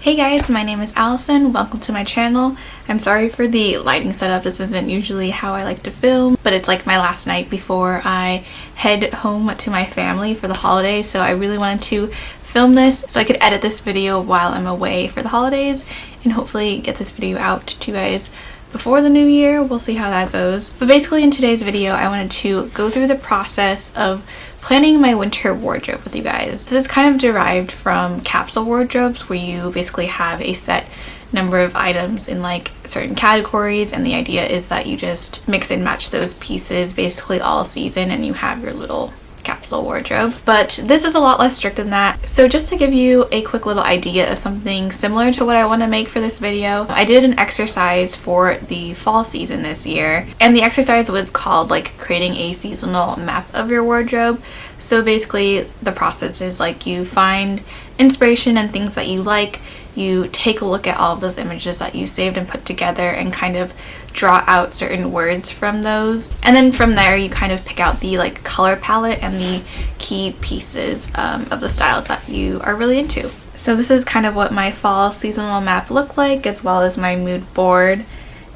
Hey guys, my name is Allison. Welcome to my channel. I'm sorry for the lighting setup. This isn't usually how I like to film, but it's like my last night before I head home to my family for the holidays, so I really wanted to film this so I could edit this video while I'm away for the holidays and hopefully get this video out to you guys before the new year. We'll see how that goes. But basically in today's video, I wanted to go through the process of planning my winter wardrobe with you guys. This is kind of derived from capsule wardrobes where you basically have a set number of items in like certain categories, and the idea is that you just mix and match those pieces basically all season and you have your little capsule wardrobe. But this is a lot less strict than that. So just to give you a quick little idea of something similar to what I want to make for this video, I did an exercise for the fall season this year, and the exercise was called like creating a seasonal map of your wardrobe. So basically the process is like you find inspiration and things that you like, you take a look at all of those images that you saved and put together and kind of draw out certain words from those, and then from there you kind of pick out the like color palette and the key pieces of the styles that you are really into. So this is kind of what my fall seasonal map looked like, as well as my mood board.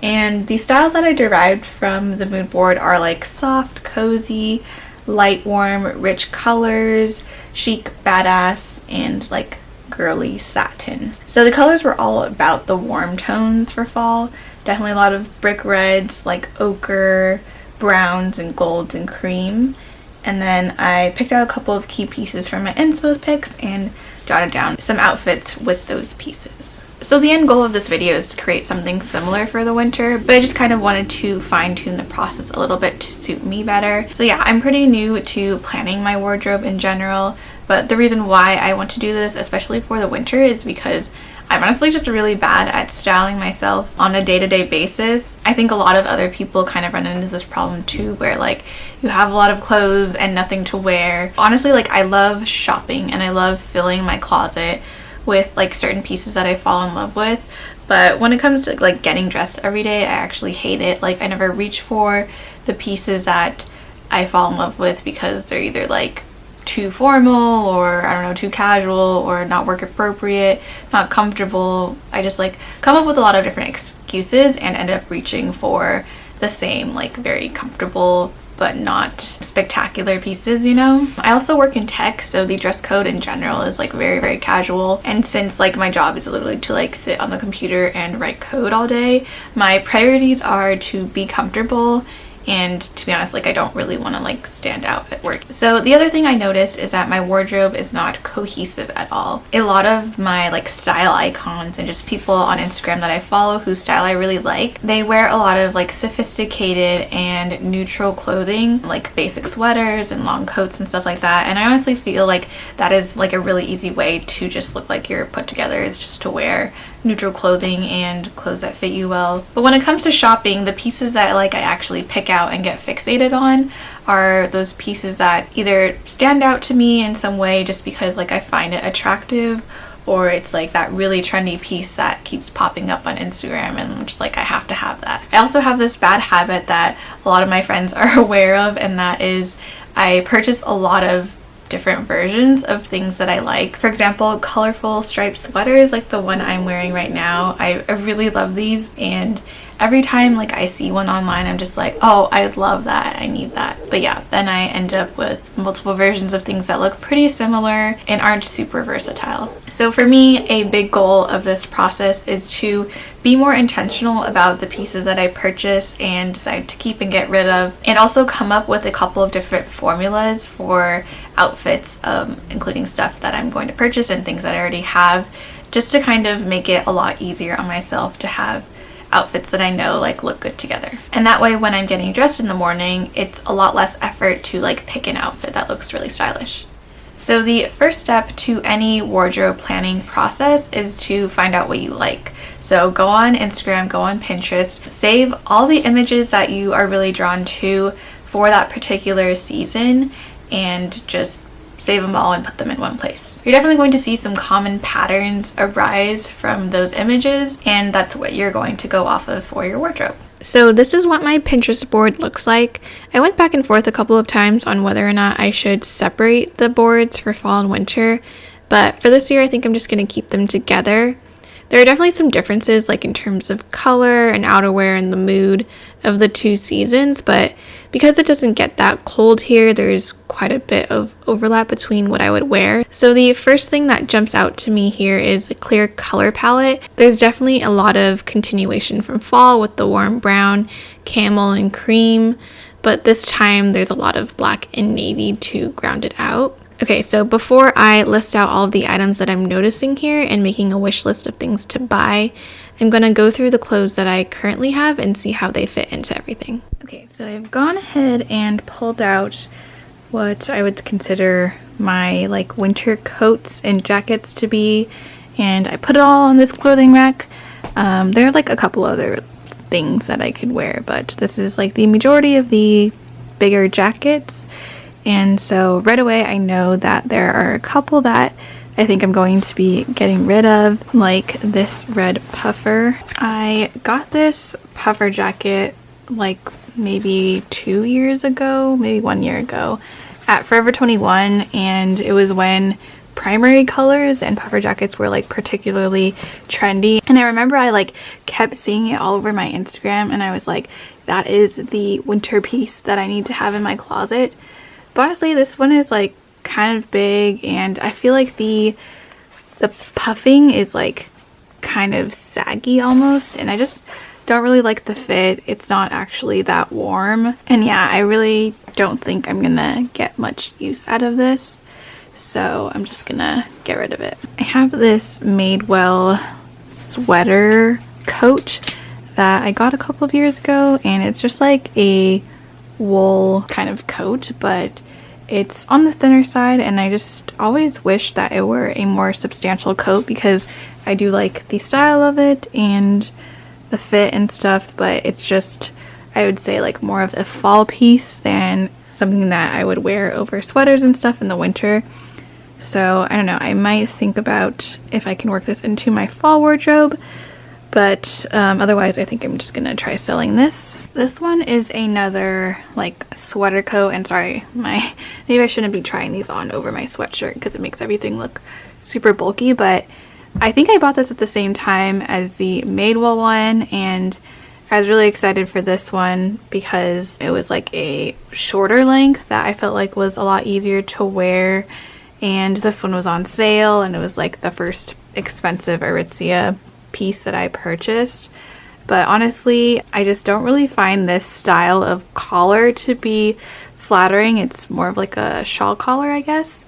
And the styles that I derived from the mood board are like soft, cozy, light, warm, rich colors, chic, badass, and like girly satin. So the colors were all about the warm tones for fall. Definitely a lot of brick reds, like ochre, browns, and golds, and cream. And then I picked out a couple of key pieces from my inspo picks and jotted down some outfits with those pieces. So the end goal of this video is to create something similar for the winter, but I just kind of wanted to fine-tune the process a little bit to suit me better. So yeah, I'm pretty new to planning my wardrobe in general, but the reason why I want to do this, especially for the winter, is because I'm honestly just really bad at styling myself on a day-to-day basis. I think a lot of other people kind of run into this problem too, where like you have a lot of clothes and nothing to wear. Honestly, like I love shopping and I love filling my closet with like certain pieces that I fall in love with, but when it comes to like getting dressed every day, I actually hate it. Like I never reach for the pieces that I fall in love with because they're either like too formal or I don't know, too casual or not work appropriate, not comfortable. I just like come up with a lot of different excuses and end up reaching for the same like very comfortable but not spectacular pieces, you know? I also work in tech, so the dress code in general is like very, very casual. And since like my job is literally to like sit on the computer and write code all day, my priorities are to be comfortable, and to be honest, like I don't really want to like stand out at work. So the other thing I noticed is that my wardrobe is not cohesive at all. A lot of my like style icons and just people on Instagram that I follow whose style I really like, they wear a lot of like sophisticated and neutral clothing, like basic sweaters and long coats and stuff like that. And I honestly feel like that is like a really easy way to just look like you're put together, is just to wear neutral clothing and clothes that fit you well. But when it comes to shopping, the pieces that like I actually pick out and get fixated on are those pieces that either stand out to me in some way just because like I find it attractive, or it's like that really trendy piece that keeps popping up on Instagram and I'm just like I have to have that. I also have this bad habit that a lot of my friends are aware of, and that is I purchase a lot of different versions of things that I like. For example, colorful striped sweaters like the one I'm wearing right now. I really love these, and every time like I see one online, I'm just like, oh, I love that, I need that. But yeah, then I end up with multiple versions of things that look pretty similar and aren't super versatile. So for me, a big goal of this process is to be more intentional about the pieces that I purchase and decide to keep and get rid of, and also come up with a couple of different formulas for outfits, including stuff that I'm going to purchase and things that I already have, just to kind of make it a lot easier on myself to have outfits that I know like look good together. And that way when I'm getting dressed in the morning, it's a lot less effort to like pick an outfit that looks really stylish. So the first step to any wardrobe planning process is to find out what you like. So go on Instagram, go on Pinterest, save all the images that you are really drawn to for that particular season, and just save them all and put them in one place. You're definitely going to see some common patterns arise from those images, and that's what you're going to go off of for your wardrobe. So this is what my Pinterest board looks like. I went back and forth a couple of times on whether or not I should separate the boards for fall and winter, but for this year I think I'm just going to keep them together. There are definitely some differences, like in terms of color and outerwear and the mood of the two seasons, but because it doesn't get that cold here, there's quite a bit of overlap between what I would wear. So the first thing that jumps out to me here is a clear color palette. There's definitely a lot of continuation from fall with the warm brown, camel, and cream, but this time there's a lot of black and navy to ground it out. Okay, so before I list out all of the items that I'm noticing here and making a wish list of things to buy, I'm going to go through the clothes that I currently have and see how they fit into everything. Okay, so I've gone ahead and pulled out what I would consider my like winter coats and jackets to be, and I put it all on this clothing rack. There are like a couple other things that I could wear, but this is like the majority of the bigger jackets. And so right away I know that there are a couple that I think I'm going to be getting rid of, like this red puffer. I got this puffer jacket like maybe 2 years ago, maybe 1 year ago at Forever 21, and it was when primary colors and puffer jackets were like particularly trendy. And I remember I like kept seeing it all over my Instagram, and I was like, that is the winter piece that I need to have in my closet. But honestly, this one is like kind of big, and I feel like the puffing is like kind of saggy almost, and I just don't really like the fit. It's not actually that warm, and yeah, I really don't think I'm gonna get much use out of this, so I'm just gonna get rid of it. I have this Madewell sweater coat that I got a couple of years ago, and it's just like a wool kind of coat, but it's on the thinner side, and I just always wish that it were a more substantial coat because I do like the style of it and the fit and stuff, but it's just, I would say, like more of a fall piece than something that I would wear over sweaters and stuff in the winter. So I don't know, I might think about if I can work this into my fall wardrobe, but otherwise I think I'm just gonna try selling this. This one is another like sweater coat, and sorry, maybe I shouldn't be trying these on over my sweatshirt because it makes everything look super bulky, but I think I bought this at the same time as the Madewell one, and I was really excited for this one because it was like a shorter length that I felt like was a lot easier to wear, and this one was on sale, and it was like the first expensive Aritzia piece that I purchased. But honestly, I just don't really find this style of collar to be flattering. It's more of like a shawl collar, I guess,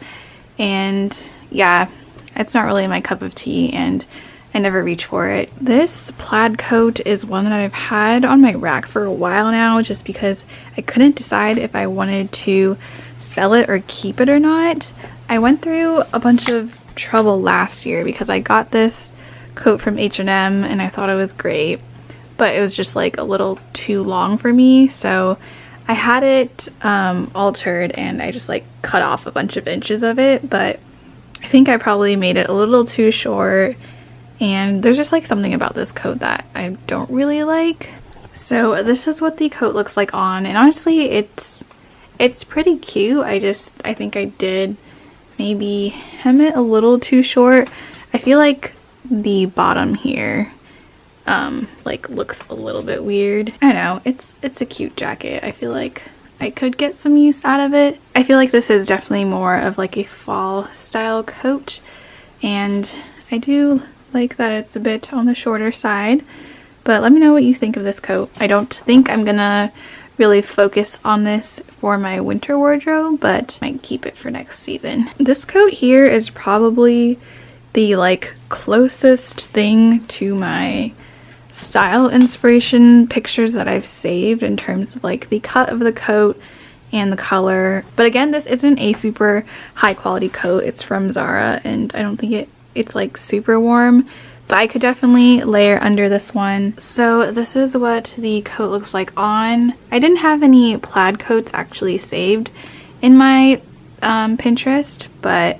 and yeah, it's not really my cup of tea, and I never reach for it. This plaid coat is one that I've had on my rack for a while now, just because I couldn't decide if I wanted to sell it or keep it or not. I went through a bunch of trouble last year because I got this coat from H&M and I thought it was great, but it was just like a little too long for me, so I had it altered, and I just like cut off a bunch of inches of it, but I think I probably made it a little too short, and there's just like something about this coat that I don't really like. So this is what the coat looks like on, and honestly it's pretty cute. I think I did maybe hem it a little too short. I feel like the bottom here like looks a little bit weird. I know, it's a cute jacket. I feel like I could get some use out of it. I feel like this is definitely more of like a fall style coat, and I do like that it's a bit on the shorter side, but let me know what you think of this coat. I don't think I'm gonna really focus on this for my winter wardrobe, but I might keep it for next season. This coat here is probably the like closest thing to my style inspiration pictures that I've saved in terms of like the cut of the coat and the color. But again, this isn't a super high quality coat. It's from Zara, and I don't think it's like super warm, but I could definitely layer under this one. So this is what the coat looks like on. I didn't have any plaid coats actually saved in my Pinterest, but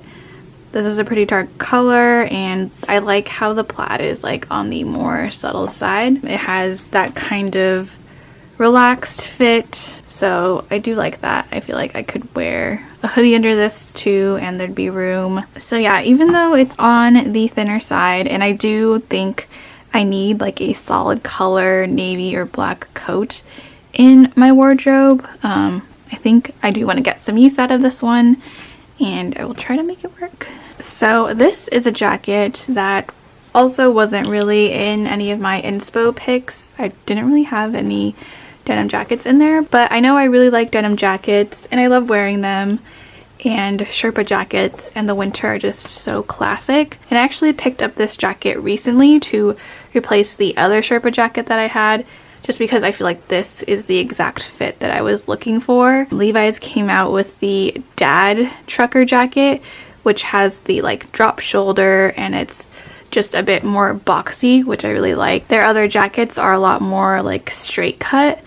this is a pretty dark color, and I like how the plaid is like on the more subtle side. It has that kind of relaxed fit, so I do like that. I feel like I could wear a hoodie under this too and there'd be room. So yeah, even though it's on the thinner side, and I do think I need like a solid color navy or black coat in my wardrobe, I think I do want to get some use out of this one, and I will try to make it work. So this is a jacket that also wasn't really in any of my inspo picks. I didn't really have any denim jackets in there, but I know I really like denim jackets and I love wearing them, and Sherpa jackets in the winter are just so classic. And I actually picked up this jacket recently to replace the other Sherpa jacket that I had, just because I feel like this is the exact fit that I was looking for. Levi's came out with the dad trucker jacket, which has the like drop shoulder and it's just a bit more boxy, which I really like. Their other jackets are a lot more like straight cut,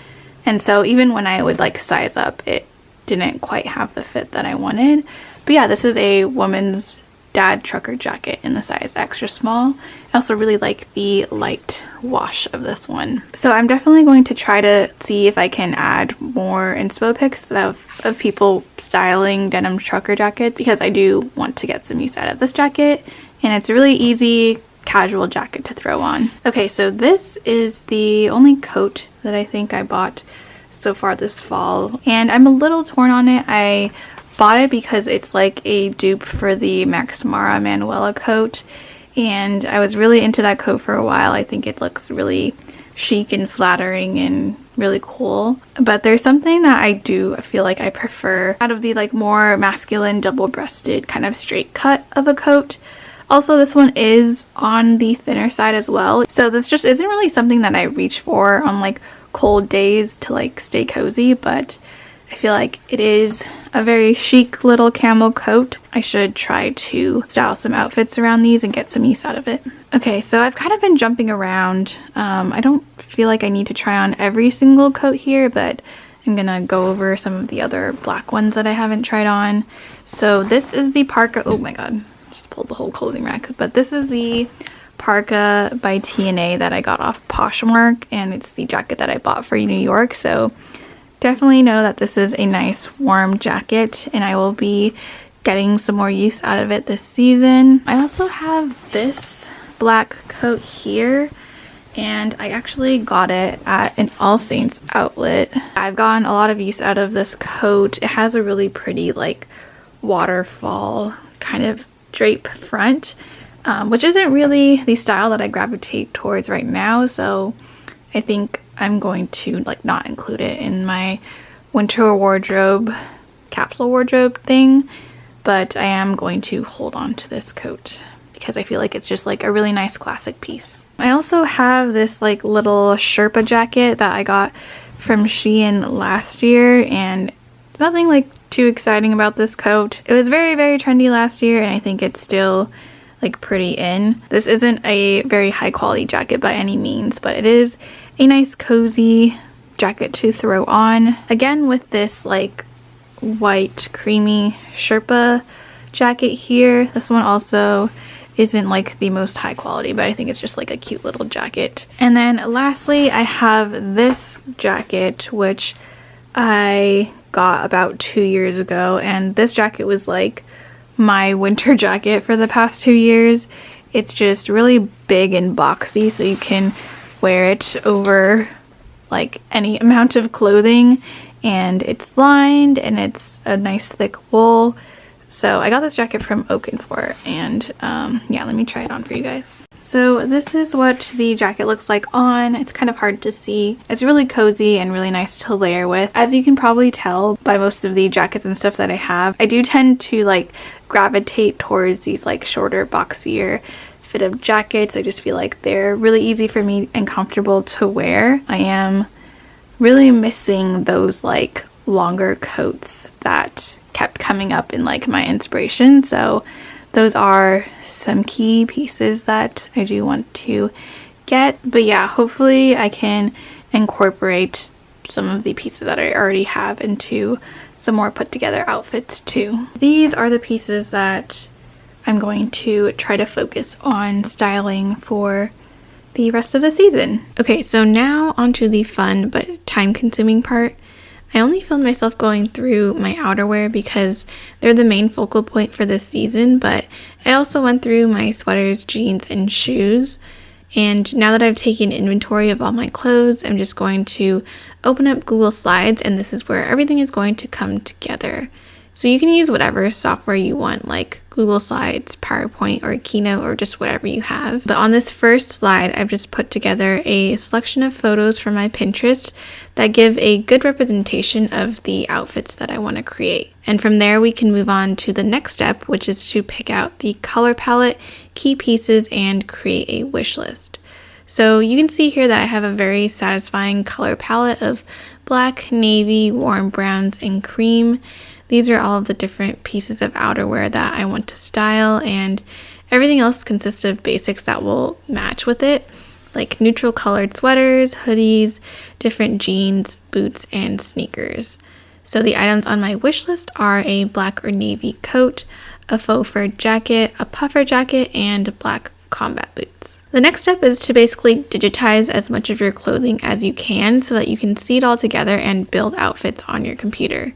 and so even when I would like size up, it didn't quite have the fit that I wanted. But yeah, this is a woman's dad trucker jacket in the size extra small. I also really like the light wash of this one. So I'm definitely going to try to see if I can add more inspo pics of people styling denim trucker jackets, because I do want to get some use out of this jacket, and it's a really easy casual jacket to throw on. Okay, so this is the only coat that I think I bought so far this fall, and I'm a little torn on it. I bought it because it's like a dupe for the Max Mara Manuela coat, and I was really into that coat for a while. I think it looks really chic and flattering and really cool, but there's something that I do feel like I prefer out of the like more masculine double-breasted kind of straight cut of a coat. Also, this one is on the thinner side as well, so this just isn't really something that I reach for on like cold days to like stay cozy, but I feel like it is a very chic little camel coat. I should try to style some outfits around these and get some use out of it. Okay, so I've kind of been jumping around. I don't feel like I need to try on every single coat here, but I'm gonna go over some of the other black ones that I haven't tried on. So this is the parka. Oh my god, just pulled the whole clothing rack. But this is the parka by TNA that I got off Poshmark, and it's the jacket that I bought for New York. So definitely know that this is a nice warm jacket, and I will be getting some more use out of it this season. I also have this black coat here, and I actually got it at an All Saints outlet. I've gotten a lot of use out of this coat. It has a really pretty like waterfall kind of drape front, which isn't really the style that I gravitate towards right now, so I think I'm going to like not include it in my winter wardrobe, capsule wardrobe thing, but I am going to hold on to this coat because I feel like it's just like a really nice classic piece. I also have this like little Sherpa jacket that I got from Shein last year, and it's nothing like too exciting about this coat. It was very, very trendy last year, and I think it's still like pretty in. This isn't a very high quality jacket by any means, but it is a nice cozy jacket to throw on. Again, with this like white creamy Sherpa jacket here. This one also isn't like the most high quality, but I think it's just like a cute little jacket. And then lastly, I have this jacket, which I got about 2 years ago, and this jacket was like my winter jacket for the past 2 years. It's just really big and boxy, so you can wear it over like any amount of clothing, and it's lined and it's a nice thick wool. So I got this jacket from Oakenfort, and yeah, let me try it on for you guys. So this is what the jacket looks like on. It's kind of hard to see. It's really cozy and really nice to layer with. As you can probably tell by most of the jackets and stuff that I have, I do tend to like gravitate towards these like shorter, boxier fit of jackets. I just feel like they're really easy for me and comfortable to wear. I am really missing those like longer coats that kept coming up in like my inspiration, so those are some key pieces that I do want to get. But yeah, hopefully I can incorporate some of the pieces that I already have into some more put together outfits too. These are the pieces that I'm going to try to focus on styling for the rest of the season. Okay, so now onto the fun but time-consuming part. I only filmed myself going through my outerwear because they're the main focal point for this season, but I also went through my sweaters, jeans, and shoes. And now that I've taken inventory of all my clothes, I'm just going to open up Google Slides, and this is where everything is going to come together. So you can use whatever software you want, like Google Slides, PowerPoint, or Keynote, or just whatever you have. But on this first slide, I've just put together a selection of photos from my Pinterest that give a good representation of the outfits that I want to create. And from there, we can move on to the next step, which is to pick out the color palette, key pieces, and create a wish list. So you can see here that I have a very satisfying color palette of black, navy, warm browns, and cream. These are all of the different pieces of outerwear that I want to style, and everything else consists of basics that will match with it, like neutral colored sweaters, hoodies, different jeans, boots, and sneakers. So the items on my wish list are a black or navy coat, a faux fur jacket, a puffer jacket, and black combat boots. The next step is to basically digitize as much of your clothing as you can so that you can see it all together and build outfits on your computer.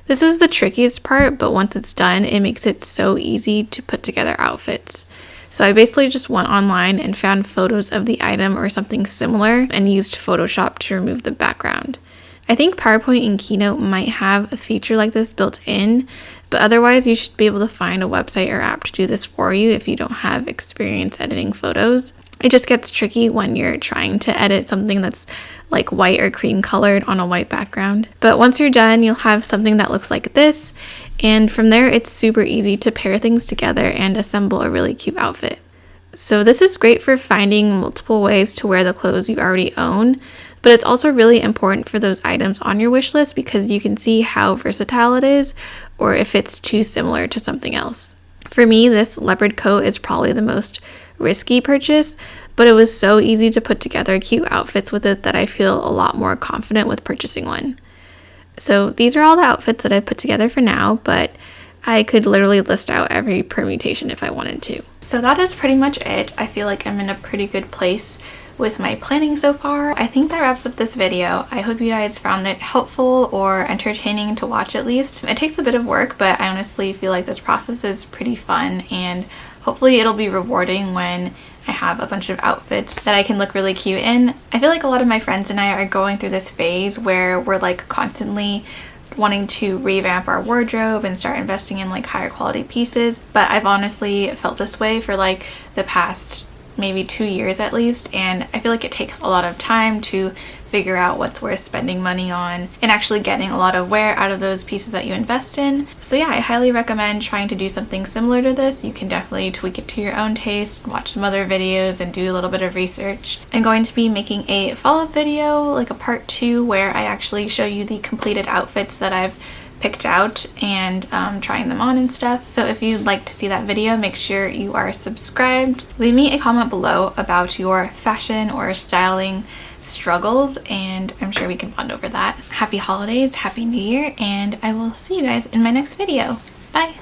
This is the trickiest part, but once it's done, it makes it so easy to put together outfits. So I basically just went online and found photos of the item or something similar and used Photoshop to remove the background. I think PowerPoint and Keynote might have a feature like this built in, but otherwise you should be able to find a website or app to do this for you if you don't have experience editing photos. It just gets tricky when you're trying to edit something that's like white or cream colored on a white background. But once you're done, you'll have something that looks like this, and from there it's super easy to pair things together and assemble a really cute outfit. So this is great for finding multiple ways to wear the clothes you already own, but it's also really important for those items on your wish list because you can see how versatile it is or if it's too similar to something else. For me, this leopard coat is probably the most risky purchase, but it was so easy to put together cute outfits with it that I feel a lot more confident with purchasing one. So these are all the outfits that I put together for now, but I could literally list out every permutation if I wanted to. So that is pretty much it. I feel like I'm in a pretty good place with my planning so far. I think that wraps up this video. I hope you guys found it helpful or entertaining to watch at least. It takes a bit of work, but I honestly feel like this process is pretty fun, and hopefully it'll be revarding when I have a bunch of outfits that I can look really cute in. I feel like a lot of my friends and I are going through this phase where we're like constantly wanting to revamp our wardrobe and start investing in like higher quality pieces, but I've honestly felt this way for like the past maybe 2 years at least, and I feel like it takes a lot of time to figure out what's worth spending money on and actually getting a lot of wear out of those pieces that you invest in. So yeah, I highly recommend trying to do something similar to this. You can definitely tweak it to your own taste, watch some other videos, and do a little bit of research. I'm going to be making a follow-up video, like a part 2, where I actually show you the completed outfits that I've picked out and trying them on and stuff. So if you'd like to see that video, make sure you are subscribed. Leave me a comment below about your fashion or styling struggles, and I'm sure we can bond over that. Happy holidays, happy new year, and I will see you guys in my next video. Bye!